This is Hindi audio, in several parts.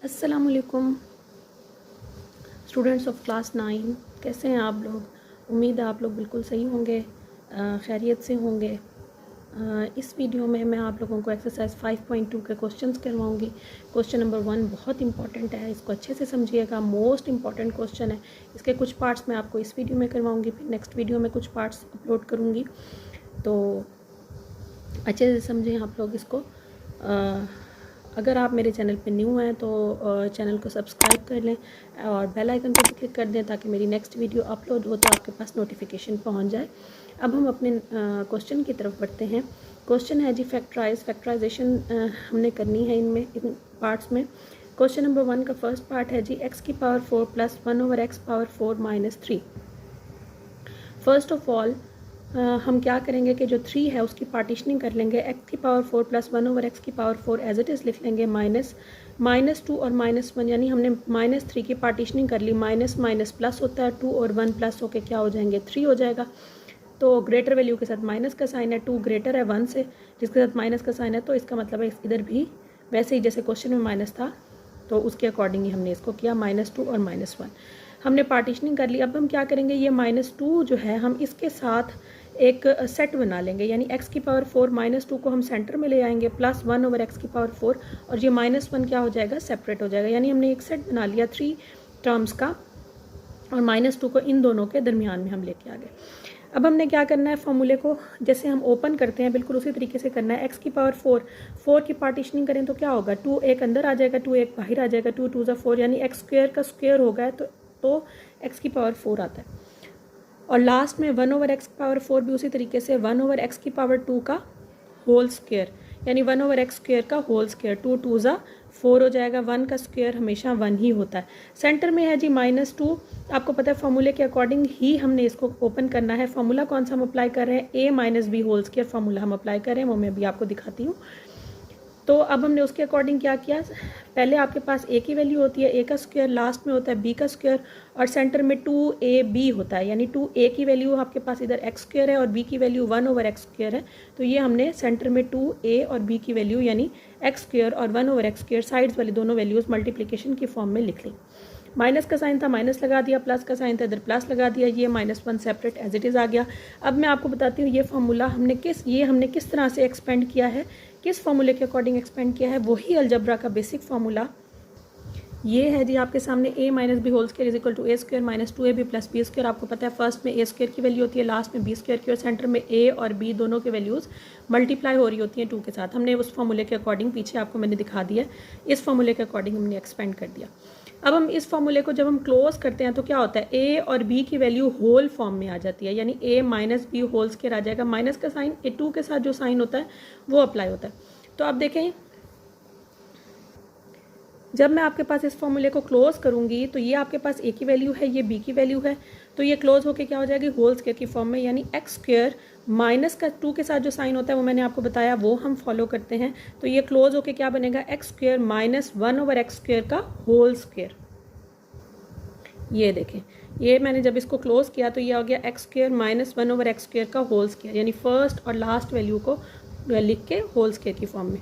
अस्सलामुअलैकुम स्टूडेंट्स ऑफ क्लास 9। कैसे हैं आप लोग? उम्मीद है आप लोग बिल्कुल सही होंगे, खैरियत से होंगे। इस वीडियो में मैं आप लोगों को एक्सरसाइज 5.2 के क्वेश्चंस करवाऊंगी। क्वेश्चन नंबर 1 बहुत इंपॉर्टेंट है, इसको अच्छे से समझिएगा। मोस्ट इंपॉर्टेंट क्वेश्चन है। इसके कुछ पार्ट्स मैं आपको इस वीडियो में करवाऊंगी, फिर नेक्स्ट वीडियो में कुछ पार्ट्स अपलोड करूँगी, तो अच्छे से समझें आप लोग इसको। अगर आप मेरे चैनल पे न्यू हैं तो चैनल को सब्सक्राइब कर लें और बेल आइकन पर क्लिक कर दें ताकि मेरी नेक्स्ट वीडियो अपलोड हो तो आपके पास नोटिफिकेशन पहुंच जाए। अब हम अपने क्वेश्चन की तरफ बढ़ते हैं। क्वेश्चन है जी फैक्टराइजेशन हमने करनी है इन पार्ट्स में। क्वेश्चन नंबर 1 का फर्स्ट पार्ट है जी x की power 4 plus 1/x power 4 minus 3। First of all हम क्या करेंगे कि जो 3 है उसकी पार्टीशनिंग कर लेंगे। x की पावर 4 प्लस 1/x की पावर 4 एज इट इज़ लिख लेंगे। माइनस 2 और -1, यानी हमने -3 की पार्टीशनिंग कर ली। माइनस माइनस प्लस होता है, 2 और 1 प्लस होके क्या हो जाएंगे, 3 हो जाएगा। तो ग्रेटर वैल्यू के साथ माइनस का साइन है, 2 ग्रेटर है 1 से, जिसके साथ माइनस का साइन है, तो इसका मतलब है इधर भी वैसे ही जैसे क्वेश्चन में माइनस था तो उसके अकॉर्डिंग ही हमने इसको किया। -2 और -1 हमने पार्टीशनिंग कर ली। अब हम क्या करेंगे, ये -2 जो है हम इसके साथ एक सेट बना लेंगे, यानी x की पावर 4 -2 को हम सेंटर में ले आएंगे, प्लस 1/x की पावर 4, और ये -1 क्या हो जाएगा, सेपरेट हो जाएगा। यानी हमने एक सेट बना लिया 3 टर्म्स का, और -2 को इन दोनों के दरमियान में हम लेके आ गए। अब हमने क्या करना है, फॉर्मूले को जैसे हम ओपन करते हैं बिल्कुल उसी तरीके से करना है। x की पावर 4 की पार्टीशनिंग करें तो क्या होगा, 2 एक अंदर आ जाएगा, 2 एक बाहर आ जाएगा, 2 2 ज़ा 4, यानी x स्क्वायर का स्क्वायर होगा तो x की पावर 4 आता है। और लास्ट में 1/x पावर 4 भी उसी तरीके से 1/x की पावर 2 का होल स्क्वायर, यानी 1/x स्क्वायर का होल स्क्वायर, 2 2 ज़ा 4 हो जाएगा। 1 का स्क्वायर हमेशा 1 ही होता है। सेंटर में है जी -2। आपको पता है फॉर्मूले के अकॉर्डिंग ही हमने इसको ओपन करना है। फार्मूला कौन सा हम अप्लाई कर रहे हैं, a - b whole square formula हम अप्लाई कर रहे हैं, वो मैं अभी आपको दिखाती हूँ। तो अब हमने उसके अकॉर्डिंग क्या किया, पहले आपके पास a की वैल्यू होती है, a का स्क्वायर, लास्ट में होता है b का स्क्वायर, और सेंटर में 2ab होता है, यानी 2a की वैल्यू आपके पास इधर x स्क्वायर है और b की वैल्यू 1/x स्क्वायर है। तो ये हमने सेंटर में 2a और b की वैल्यू यानी x स्क्वायर और 1/x स्क्वायर साइड्स वाली दोनों वैल्यूज़ मल्टीप्लिकेशन की फॉर्म में लिख ली। माइनस का साइन था, माइनस लगा दिया, प्लस का साइन था, इधर प्लस लगा दिया, ये -1 सेपरेट एज इट इज़ आ गया। अब मैं आपको बताती हूँ ये फार्मूला हमने किस तरह से एक्सपेंड किया है, किस फार्मूले के अकॉर्डिंग एक्सपेंड किया है। वही अलजबरा का बेसिक फार्मूला ये है जी आपके सामने, a - b whole square is equal to a square minus 2ab plus b square. आपको पता है फर्स्ट में a स्क्वायर की वैल्यू होती है, लास्ट में b स्क्वायर की, और सेंटर में a और b दोनों के वैल्यूज़ मल्टीप्लाई हो रही होती हैं 2 के साथ। हमने उस फार्मूले के अकॉर्डिंग, पीछे आपको मैंने दिखा दिया, इस फार्मूले के अकॉर्डिंग हमने एक्सपेंड कर दिया। अब हम इस फार्मूले को जब हम क्लोज करते हैं तो क्या होता है, a और b की वैल्यू होल फॉर्म में आ जाती है, यानी a - b होल स्क्वायर आ जाएगा। माइनस का साइन a2 के साथ जो साइन होता है वो अप्लाई होता है। तो आप देखें, जब मैं आपके पास इस फॉर्मूले को क्लोज करूंगी तो ये आपके पास a की वैल्यू है, ये b की वैल्यू है, तो ये क्लोज होके क्या हो जाएगी, होल स्क्वायर की फॉर्म में, यानी x स्क्वायर माइनस का 2 के साथ जो साइन होता है वो मैंने आपको बताया, वो हम फॉलो करते हैं। तो ये क्लोज होके क्या बनेगा, x square minus 1/x square का होल स्क्वायर। ये देखें, ये मैंने जब इसको क्लोज किया तो ये हो गया x square minus 1/x square का होल स्क्वायर, यानी फर्स्ट और लास्ट वैल्यू को लिख के होल स्क्वायर की फॉर्म में।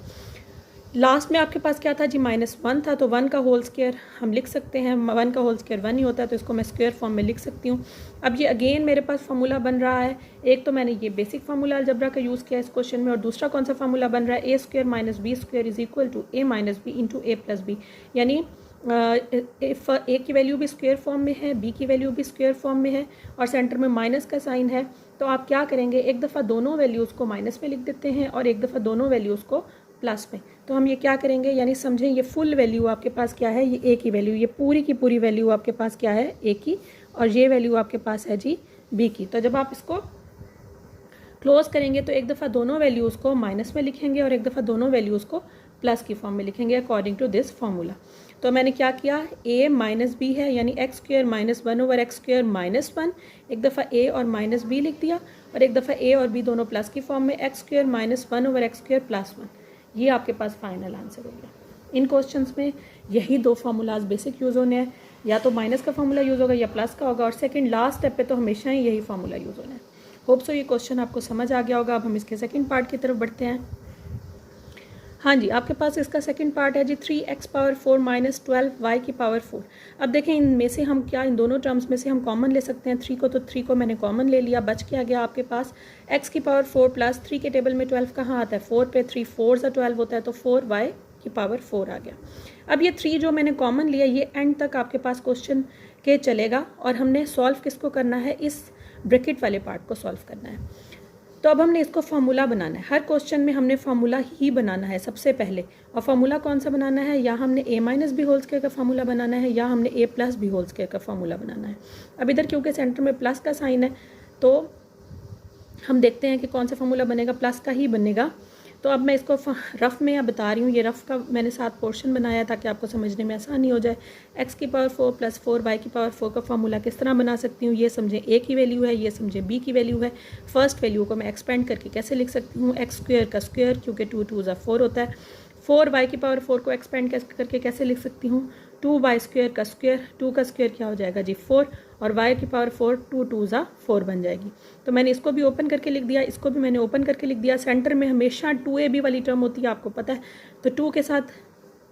लास्ट में आपके पास क्या था जी, -1 था, तो 1 का होल स्क्वायर हम लिख सकते हैं। 1 का होल स्क्वायर 1 ही होता है, तो इसको मैं स्क्वायर फॉर्म में लिख सकती हूँ। अब ये अगेन मेरे पास फार्मूला बन रहा है। एक तो मैंने ये बेसिक फार्मूला अलजबरा का यूज़ किया इस क्वेश्चन में, और दूसरा कौन सा फार्मूला बन रहा है, a square minus b square is equal to a - b into a plus b, यानी a की वैल्यू भी स्क्वायर फॉर्म में है, b की वैल्यू भी स्क्वायर फॉर्म में है, और सेंटर में माइनस का साइन है। तो आप क्या करेंगे, एक दफ़ा दोनों वैल्यूज़ को माइनस में लिख देते हैं और एक दफ़ा दोनों वैल्यूज़ को प्लस में। तो हम ये क्या करेंगे, यानी समझें ये फुल वैल्यू आपके पास क्या है, ये a की वैल्यू, ये पूरी की पूरी वैल्यू आपके पास क्या है, a की, और ये वैल्यू आपके पास है जी b की। तो जब आप इसको क्लोज करेंगे तो एक दफ़ा दोनों वैल्यूज़ को माइनस में लिखेंगे और एक दफ़ा दोनों वैल्यूज़ को प्लस की फॉर्म में लिखेंगे अकॉर्डिंग टू दिस फार्मूला। तो मैंने क्या किया, a - b है, यानी x square minus 1/x square minus 1, एक दफ़ा a और माइनस b लिख दिया, और एक दफ़ा a और b दोनों प्लस की फॉर्म में, x square minus 1/x square plus 1। ये आपके पास फाइनल आंसर हो गया। इन क्वेश्चंस में यही 2 फार्मूलाज बेसिक यूज़ होने हैं, या तो माइनस का फार्मूला यूज़ होगा या प्लस का होगा, और सेकंड लास्ट स्टेप पे तो हमेशा ही यही फार्मूला यूज़ होना है। होप सो ये क्वेश्चन आपको समझ आ गया होगा। अब हम इसके सेकंड पार्ट की तरफ बढ़ते हैं। हाँ जी, आपके पास इसका सेकंड पार्ट है जी 3x पावर 4 माइनस 12y की पावर 4। अब देखें इनमें से हम क्या, इन दोनों टर्म्स में से हम कॉमन ले सकते हैं 3 को, तो 3 को मैंने कॉमन ले लिया, बच क्या गया आपके पास x की पावर 4 प्लस 3 के टेबल में 12 कहाँ आता है 4 पे, 3 4 सा 12 होता है, तो 4y की पावर 4 आ गया। अब ये 3 जो मैंने कॉमन लिया ये एंड तक आपके पास क्वेश्चन के चलेगा और हमने सॉल्व किसको करना है, इस ब्रैकेट वाले पार्ट को सॉल्व करना है। तो अब हमने इसको फार्मूला बनाना है, हर क्वेश्चन में हमने फार्मूला ही बनाना है सबसे पहले। और फार्मूला कौन सा बनाना है, या हमने a minus B whole square का फार्मूला बनाना है या हमने a plus B whole square का फार्मूला बनाना है। अब इधर क्योंकि सेंटर में प्लस का साइन है तो हम देखते हैं कि कौन सा फार्मूला बनेगा, प्लस का ही बनेगा। तो अब मैं इसको रफ़ में बता रही हूँ, ये रफ़ का मैंने 7 पोर्शन बनाया ताकि आपको समझने में आसानी हो जाए। x की पावर 4 प्लस 4y की पावर 4 का फार्मूला किस तरह बना सकती हूँ, ये समझें a की वैल्यू है, ये समझें b की वैल्यू है। फर्स्ट वैल्यू को मैं एक्सपेंड करके कैसे लिख सकती हूँ, x स्क्वायर का स्क्वायर, क्योंकि 2 2 ज़ा 4 होता है। 4y की पावर 4 को एक्सपेंड करके कैसे लिख सकती हूँ, 2y स्क्वायर का स्क्वायर, 2 का स्क्वायर क्या हो जाएगा जी 4, और y की पावर 4 2 2 ज़ा 4 बन जाएगी। तो मैंने इसको भी ओपन करके लिख दिया, इसको भी मैंने ओपन करके लिख दिया। सेंटर में हमेशा 2ab वाली टर्म होती है, आपको पता है। तो 2 के साथ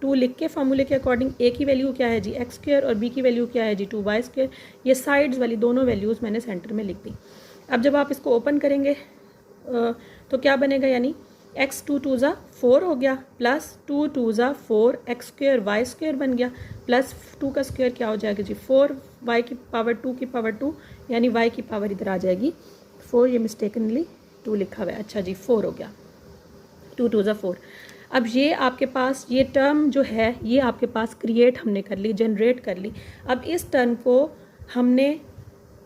2 लिख के फार्मूले के अकॉर्डिंग a की वैल्यू क्या है जी x स्क्वायर और b की वैल्यू क्या है जी 2y स्क्वायर। ये साइड्स वाली दोनों वैल्यूज़ मैंने सेंटर में लिख दी। अब जब आप इसको ओपन करेंगे तो क्या बनेगा, यानी x 2 2 ज़ा 4 हो गया, प्लस 2 2 ज़ा 4 x स्क्वायर y स्क्वायर बन गया, प्लस 2 का स्क्वायर क्या हो जाएगा जी 4 y की पावर 2 की पावर 2, यानी y की पावर इधर आ जाएगी 4, ये मिस्टेकनली 2 लिखा हुआ है, अच्छा जी 4 हो गया, 2 2 ज़ा 4। अब ये आपके पास ये टर्म जो है ये आपके पास क्रिएट हमने कर ली, जनरेट कर ली। अब इस टर्म को हमने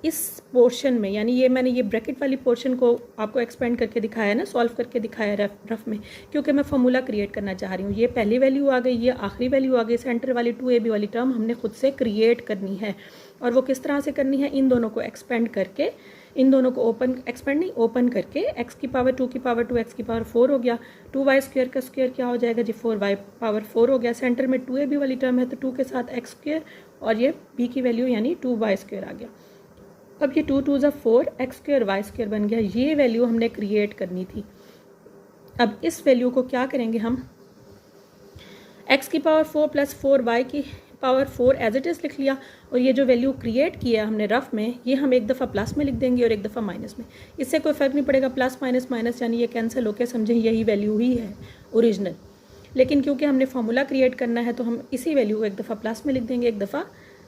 इस पोर्शन में, यानी ये मैंने ये ब्रैकेट वाली पोर्शन को आपको एक्सपेंड करके दिखाया ना, सॉल्व करके दिखाया रफ में, क्योंकि मैं फार्मूला क्रिएट करना चाह रही हूँ। ये पहली वैल्यू आ गई, ये आखिरी वैल्यू आ गई, सेंटर वाली 2ab वाली टर्म हमने खुद से क्रिएट करनी है। और वो किस तरह से करनी है, इन दोनों को एक्सपेंड करके, इन दोनों को ओपन करके x की पावर 2 की पावर 2 x की पावर 4 हो गया, 2y स्क्वायर का स्क्वायर क्या हो जाएगा जी 4y पावर 4 हो गया। सेंटर में 2ab वाली टर्म है तो 2 के साथ x स्क्वायर और ये b की वैल्यू यानी 2y स्क्वायर आ गया। अब ये 2 2 ज़ा 4 x स्क्वायर y स्क्वायर बन गया, ये वैल्यू हमने क्रिएट करनी थी। अब इस वैल्यू को क्या करेंगे हम, x की पावर 4 प्लस 4y की पावर 4 एज इट इज़ लिख लिया, और ये जो वैल्यू क्रिएट किया हमने रफ में ये हम एक दफ़ा प्लस में लिख देंगे और एक दफ़ा माइनस में। इससे कोई फ़र्क नहीं पड़ेगा, प्लस माइनस माइनस यानी ये कैंसिल होकर समझें यही वैल्यू ही है ओरिजिनल। लेकिन क्योंकि हमने फार्मूला क्रिएट करना है तो हम इसी वैल्यू को एक दफ़ा प्लस में लिख देंगे, एक दफ़ा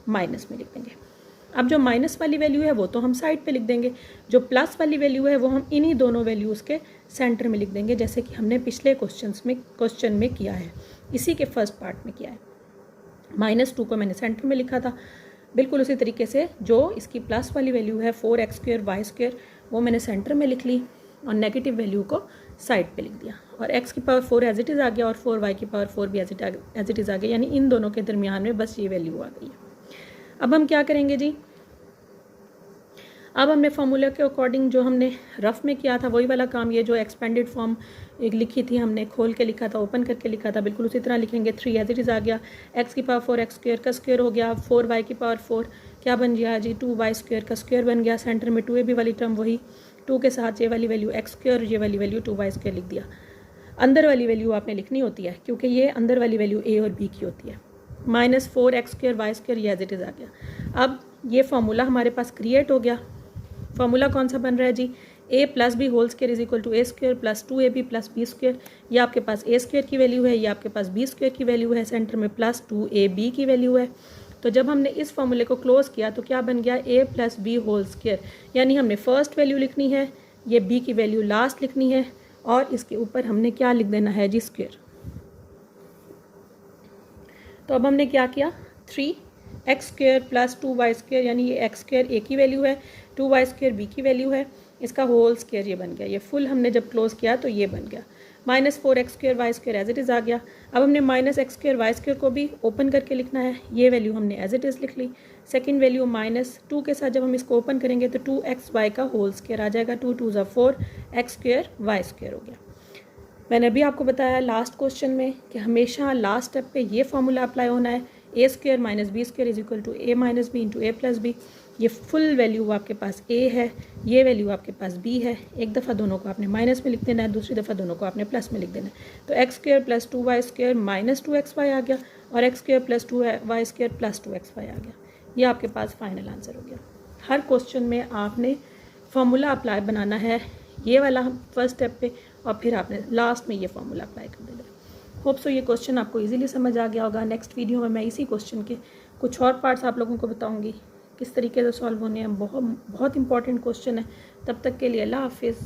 माइनस में लिख देंगे। अब जो माइनस वाली वैल्यू है वो तो हम साइड पे लिख देंगे, जो प्लस वाली वैल्यू है वो हम इन्हीं दोनों वैल्यूज़ के सेंटर में लिख देंगे, जैसे कि हमने पिछले क्वेश्चन में किया है, इसी के फर्स्ट पार्ट में किया है। -2 को मैंने सेंटर में लिखा था, बिल्कुल उसी तरीके से जो इसकी प्लस वाली वैल्यू है 4x स्क्वायर y स्क्वायर वो मैंने सेंटर में लिख ली और नेगेटिव वैल्यू को साइड पे लिख दिया, और x की पावर 4 एज इट इज़ आ गया और 4y की पावर 4 भी एज इट इज़ आ गया, यानी इन दोनों के दरमियान में बस ये वैल्यू आ गई है। अब हम क्या करेंगे जी, अब हमने फार्मूला के अकॉर्डिंग जो हमने रफ में किया था वही वाला काम, ये जो एक्सपेंडेड फॉर्म एक लिखी थी हमने, खोल के लिखा था, ओपन करके लिखा था, बिल्कुल उसी तरह लिखेंगे। 3 एज इट इज़ आ गया, x की पावर 4 x स्क्वायर का स्क्वायर हो गया, 4y की पावर 4 क्या बन गया जी 2y स्क्वायर का स्क्वायर बन गया। सेंटर में 2ab वाली टर्म वही, 2 के साथ ये वाली वैल्यू x स्क्वायर, ये वाली वैल्यू 2y स्क्वायर लिख दिया। अंदर वाली वैल्यू आपने लिखनी होती है क्योंकि ये अंदर वाली वैल्यू a और b की होती है। -4x स्क्वायर y स्क्वायर ये एज इट इज़ आ गया। अब ये फार्मूला हमारे पास क्रिएट हो गया। फार्मूला कौन सा बन रहा है जी, a plus B whole square is equal to a square plus 2ab plus b square. ये आपके पास a स्क्वायर की वैल्यू है, ये आपके पास b स्क्वायर की वैल्यू है, सेंटर में प्लस 2ab की वैल्यू है। तो जब हमने इस फार्मूले को क्लोज किया तो क्या बन गया, a plus B whole square, यानी हमने फर्स्ट वैल्यू लिखनी है, ये b की वैल्यू लास्ट लिखनी है और इसके ऊपर हमने क्या लिख देना है जी स्क्वायर। तो अब हमने क्या किया, 3x square plus 2y square, यानी ये x स्क्वायर a की वैल्यू है, 2y स्क्वायर b की वैल्यू है, इसका होल स्क्वायर ये बन गया। ये फुल हमने जब क्लोज किया तो ये बन गया। -4x square y square as it is आ गया। अब हमने -x स्क्वायर y स्क्वायर को भी ओपन करके लिखना है, ये वैल्यू हमने एज इट इज़ लिख ली। सेकंड वैल्यू -2 के साथ जब हम इसको ओपन करेंगे तो 2xy का होल स्क्वायर आ जाएगा, 2 2 ज़ा 4 x स्क्वायर y स्क्वायर हो गया। मैंने अभी आपको बताया लास्ट क्वेश्चन में कि हमेशा लास्ट स्टेप पे ये फार्मूला अप्लाई होना है, a square minus B square is equal to a minus B into a plus B. ये फुल वैल्यू आपके पास a है, ये वैल्यू आपके पास b है। एक दफ़ा दोनों को आपने माइनस में लिख देना है, दूसरी दफ़ा दोनों को आपने प्लस में लिख देना है। तो x square plus 2y² minus 2xy आ गया और x square plus 2y² plus 2xy आ गया। ये आपके पास फाइनल आंसर हो गया। हर क्वेश्चन में आपने फार्मूला अप्लाई बनाना है, ये वाला फर्स्ट स्टेप पे, और फिर आपने लास्ट में ये फार्मूला अप्लाई कर देना है। होप सो ये क्वेश्चन आपको इजीली समझ आ गया होगा। नेक्स्ट वीडियो में मैं इसी क्वेश्चन के कुछ और पार्ट्स आप लोगों को बताऊंगी किस तरीके से सॉल्व होने हैं। बहुत इंपॉर्टेंट क्वेश्चन है। तब तक के लिए अल्लाह हाफिज़।